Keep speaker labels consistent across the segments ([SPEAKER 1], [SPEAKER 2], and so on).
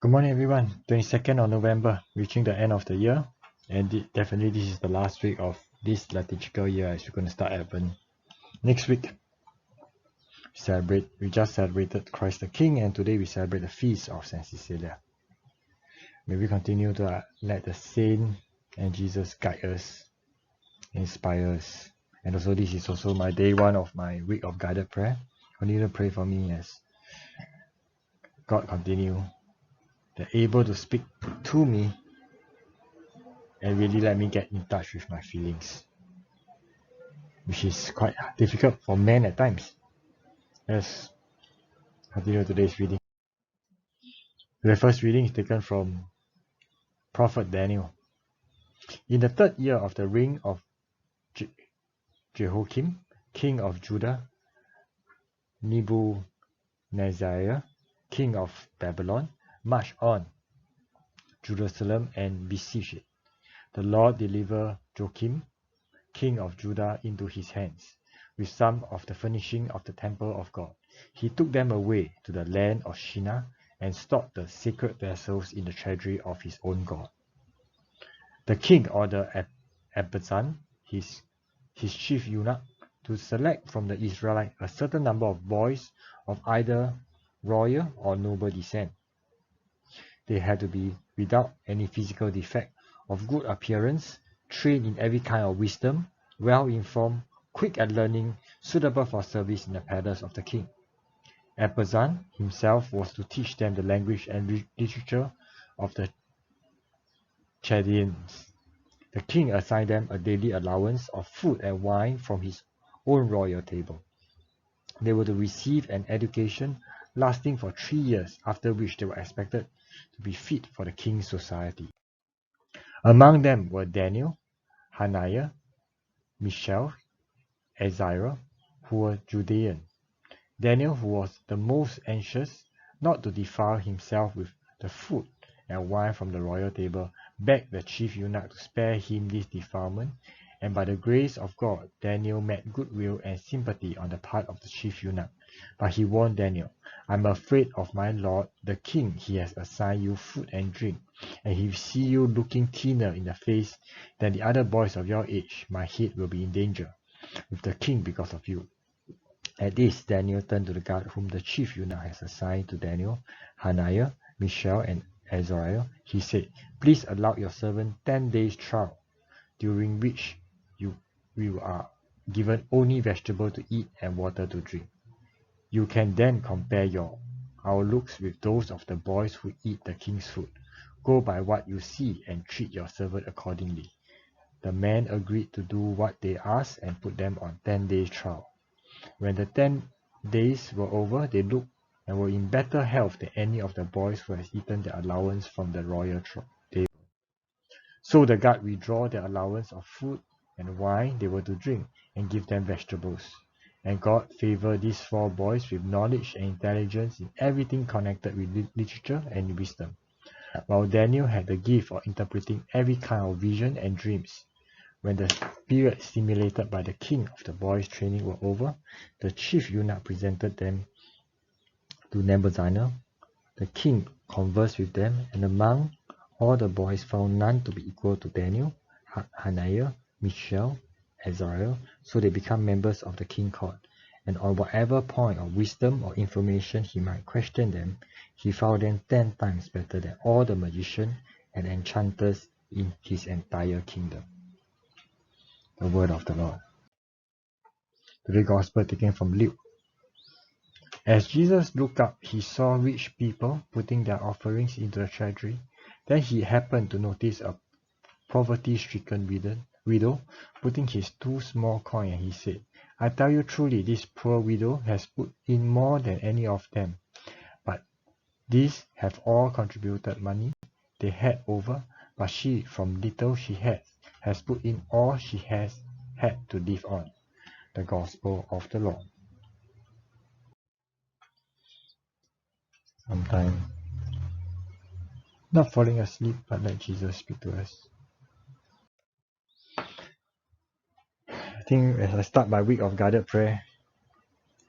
[SPEAKER 1] Good morning, everyone. 22nd of November, reaching the end of the year, and definitely this is the last week of this liturgical year as we're going to start Advent. Next week, we just celebrated Christ the King, and today we celebrate the feast of Saint Cecilia. May we continue to let the Saint and Jesus guide us, inspire us, and also this is also my day one of my week of guided prayer. Continue to pray for me as God continue able to speak to me and really let me get in touch with my feelings, which is quite difficult for men at times. Let's continue today's reading. The first reading is taken from Prophet Daniel. In the 3rd year of the reign of Jehoiakim, king of Judah, Nebuchadnezzar, king of Babylon, marched on Jerusalem and besieged it. The Lord delivered Joachim, king of Judah, into his hands, with some of the furnishing of the temple of God. He took them away to the land of Shinar and stored the sacred vessels in the treasury of his own God. The king ordered Abazan, his chief eunuch, to select from the Israelites a certain number of boys of either royal or noble descent. They had to be without any physical defect, of good appearance, trained in every kind of wisdom, well-informed, quick at learning, suitable for service in the palace of the king. Abazan himself was to teach them the language and literature of the Chaldeans. The king assigned them a daily allowance of food and wine from his own royal table. They were to receive an education lasting for 3 years, after which they were expected to be fit for the king's society. Among them were Daniel, Hananiah, Mishael, Azariah, who were Judean. Daniel, who was the most anxious not to defile himself with the food and wine from the royal table, begged the chief eunuch to spare him this defilement, and by the grace of God, Daniel met goodwill and sympathy on the part of the chief eunuch. But he warned Daniel, "I'm afraid of my lord, the king. He has assigned you food and drink, and if he see you looking thinner in the face than the other boys of your age, my head will be in danger with the king because of you." At this, Daniel turned to the guard whom the chief eunuch has assigned to Daniel, Hananiah, Mishael, and Azariah. He said, "Please allow your servant 10 days' trial, during which we are given only vegetable to eat and water to drink. You can then compare our looks with those of the boys who eat the king's food. Go by what you see and treat your servant accordingly." The men agreed to do what they asked and put them on 10 days' trial. When the 10 days were over, they looked and were in better health than any of the boys who had eaten their allowance from the royal table. So the guard withdrew their allowance of food and wine they were to drink, and give them vegetables. And God favored these 4 boys with knowledge and intelligence in everything connected with literature and wisdom, while Daniel had the gift of interpreting every kind of vision and dreams. When the period stimulated by the king of the boys' training were over, the chief eunuch presented them to Nebuchadnezzar. The king conversed with them, and among all the boys found none to be equal to Daniel, Hananiah, Mishael, Azariah, so they became members of the king's court. And on whatever point of wisdom or information he might question them, he found them 10 times better than all the magicians and enchanters in his entire kingdom. The word of the Lord. Today's Gospel taken from Luke. As Jesus looked up, he saw rich people putting their offerings into the treasury. Then he happened to notice a poverty-stricken widow putting his 2 small coins, and he said, "I tell you truly, this poor widow has put in more than any of them. But these have all contributed money they had over, but she, from little she has put in all she has had to live on." The Gospel of the Lord. Sometimes not falling asleep, but let Jesus speak to us. I think as I start my week of guided prayer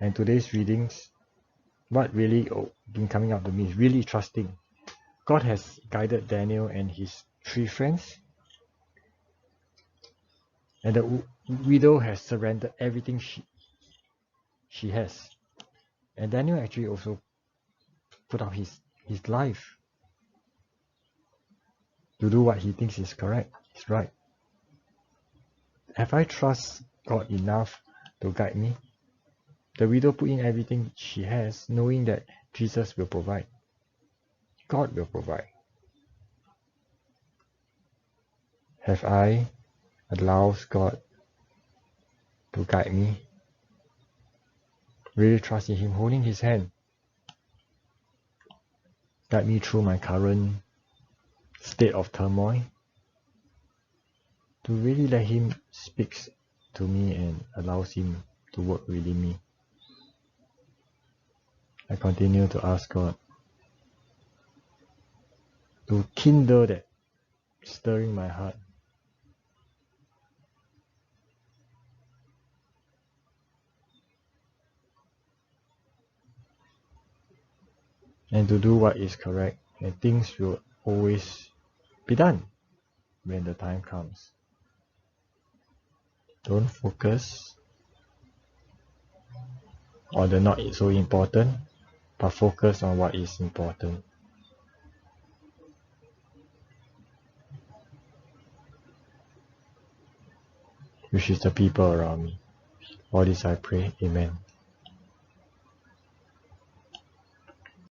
[SPEAKER 1] and today's readings, what really been coming out to me is really trusting God has guided Daniel and his 3 friends, and the widow has surrendered everything she has. And Daniel actually also put up his life to do what he thinks is correct, is right. Have I trust God enough to guide me? The widow put in everything she has, knowing that Jesus will provide. God will provide. Have I allowed God to guide me? Really trust in Him, holding His hand. Guide me through my current state of turmoil. To really let Him speak to me and allows Him to work within me. I continue to ask God to kindle that stirring my heart. And to do what is correct, and things will always be done when the time comes. Don't focus on the not so important, but focus on what is important, which is the people around me. All this I pray. Amen.